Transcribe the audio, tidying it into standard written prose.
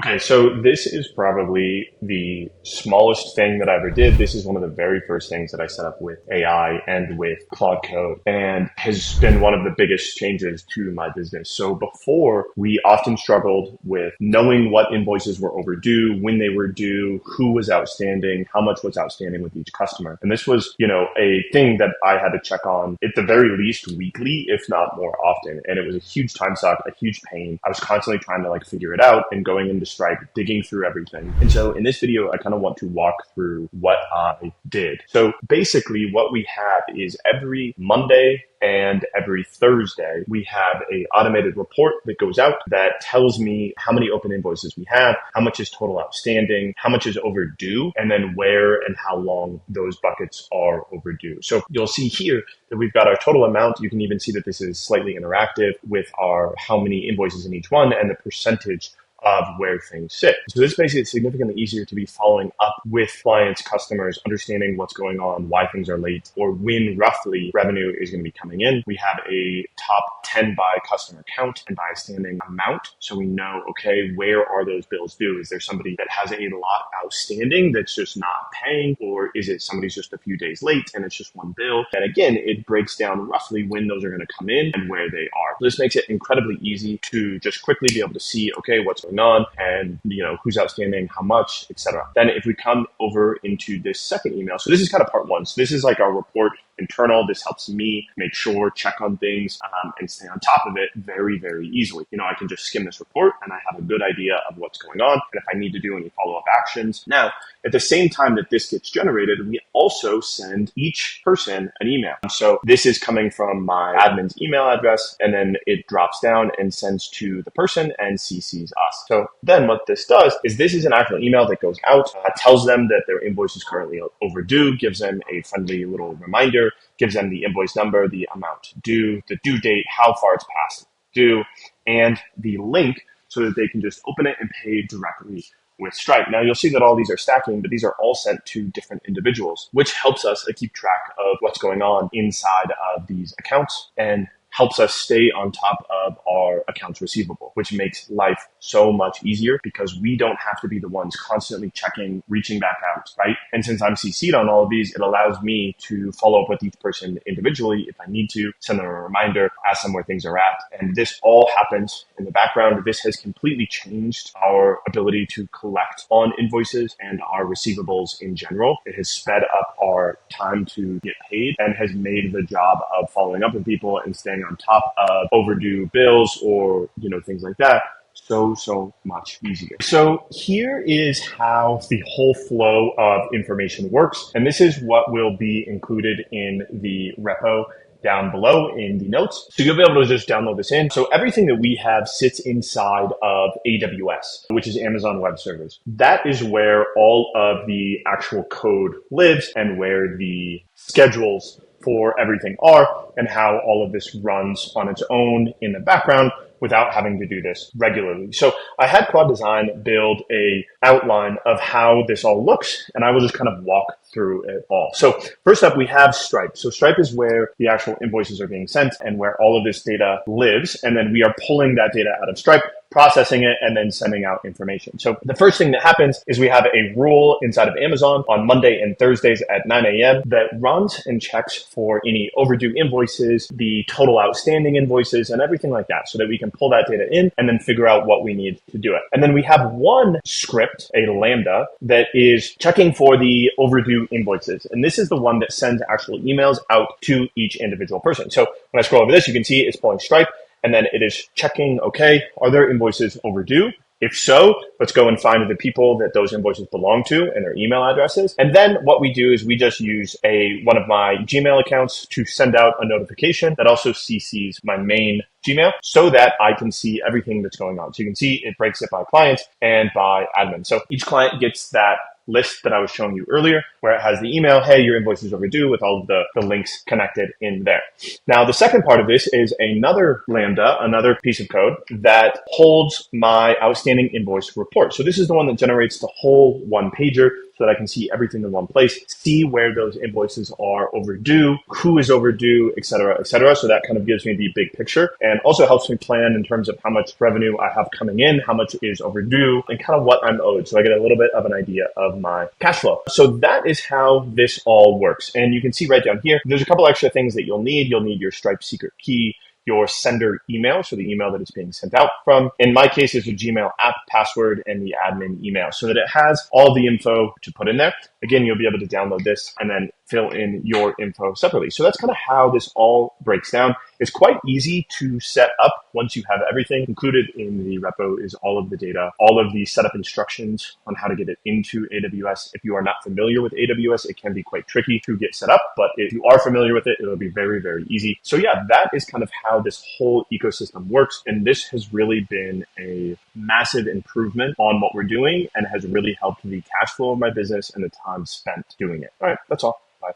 Okay, so this is probably the smallest thing that I ever did. This is one of the very first things that I set up with AI and with Claude Code, and has been one of the biggest changes to my business. So before, we often struggled with knowing what invoices were overdue, when they were due, who was outstanding, how much was outstanding with each customer. And this was, a thing that I had to check on at the very least weekly, if not more often. And it was a huge time suck, a huge pain. I was constantly trying to figure it out and going into Stripe, digging through everything. And so in this video, I kind of want to walk through what I did. So basically what we have is every Monday and every Thursday, we have a automated report that goes out that tells me how many open invoices we have, how much is total outstanding, how much is overdue, and then where and how long those buckets are overdue. So you'll see here that we've got our total amount. You can even see that this is slightly interactive with our how many invoices in each one and the percentage of where things sit. So this makes it significantly easier to be following up with clients, customers, understanding what's going on, why things are late, or when roughly revenue is going to be coming in. We have a top 10 by customer count and by outstanding amount. So we know, okay, where are those bills due? Is there somebody that has a lot outstanding that's just not paying? Or is it somebody's just a few days late and it's just one bill? And again, it breaks down roughly when those are going to come in and where they are. This makes it incredibly easy to just quickly be able to see, okay, what's going on and who's outstanding, how much, etc. Then if we come over into this second email, so this is kind of part one. So this is like our report internal. This helps me make sure, check on things, and stay on top of it very, very easily. I can just skim this report and I have a good idea of what's going on and if I need to do any follow-up actions. Now, at the same time that this gets generated, we also send each person an email. So this is coming from my admin's email address, and then it drops down and sends to the person and CCs us. So then what this does is this is an actual email that goes out, tells them that their invoice is currently overdue, gives them a friendly little reminder, gives them the invoice number, the amount due, the due date, how far it's past due, and the link so that they can just open it and pay directly with Stripe. Now you'll see that all these are stacking, but these are all sent to different individuals, which helps us keep track of what's going on inside of these accounts and helps us stay on top of our accounts receivable, which makes life so much easier because we don't have to be the ones constantly checking, reaching back out, right? And since I'm CC'd on all of these, it allows me to follow up with each person individually if I need to, send them a reminder, ask them where things are at. And this all happens in the background. This has completely changed our ability to collect on invoices and our receivables in general. It has sped up our time to get paid and has made the job of following up with people and staying on top of overdue bills or, things like that so much easier. So here is how the whole flow of information works. And this is what will be included in the repo down below in the notes. So you'll be able to just download this in. So everything that we have sits inside of AWS, which is Amazon Web Services. That is where all of the actual code lives and where the schedules for everything are and how all of this runs on its own in the background without having to do this regularly. So I had Claude Design build a outline of how this all looks, and I will just kind of walk through it all. So first up, we have Stripe. So Stripe is where the actual invoices are being sent and where all of this data lives. And then we are pulling that data out of Stripe, processing it, and then sending out information. So the first thing that happens is we have a rule inside of Amazon on Monday and Thursdays at 9 a.m. that runs and checks for any overdue invoices, the total outstanding invoices, and everything like that so that we can pull that data in and then figure out what we need to do it. And then we have one script, a Lambda, that is checking for the overdue invoices. And this is the one that sends actual emails out to each individual person. So when I scroll over this, you can see it's pulling Stripe. And then it is checking, okay, are there invoices overdue? If so, let's go and find the people that those invoices belong to and their email addresses. And then what we do is we just use one of my Gmail accounts to send out a notification that also CCs my main Gmail so that I can see everything that's going on. So you can see it breaks it by client and by admin. So each client gets that list that I was showing you earlier, where it has the email, hey, your invoice is overdue, with all of the links connected in there. Now, the second part of this is another Lambda, another piece of code that holds my outstanding invoice report. So this is the one that generates the whole one pager. so that I can see everything in one place, see where those invoices are overdue, who is overdue, et cetera, et cetera. So that kind of gives me the big picture and also helps me plan in terms of how much revenue I have coming in, how much is overdue, and kind of what I'm owed. So I get a little bit of an idea of my cash flow. So that is how this all works. And you can see right down here, there's a couple extra things that you'll need. You'll need your Stripe secret key, your sender email, so the email that it's being sent out from. In my case, it's a Gmail app password and the admin email so that it has all the info to put in there. Again, you'll be able to download this and then fill in your info separately. So that's kind of how this all breaks down. It's quite easy to set up once you have everything. Included in the repo is all of the data, all of the setup instructions on how to get it into AWS. If you are not familiar with AWS, it can be quite tricky to get set up, but if you are familiar with it, it'll be very, very easy. So yeah, that is kind of how this whole ecosystem works. And this has really been a massive improvement on what we're doing and has really helped the cash flow of my business and the time spent doing it. All right, that's all. Bye.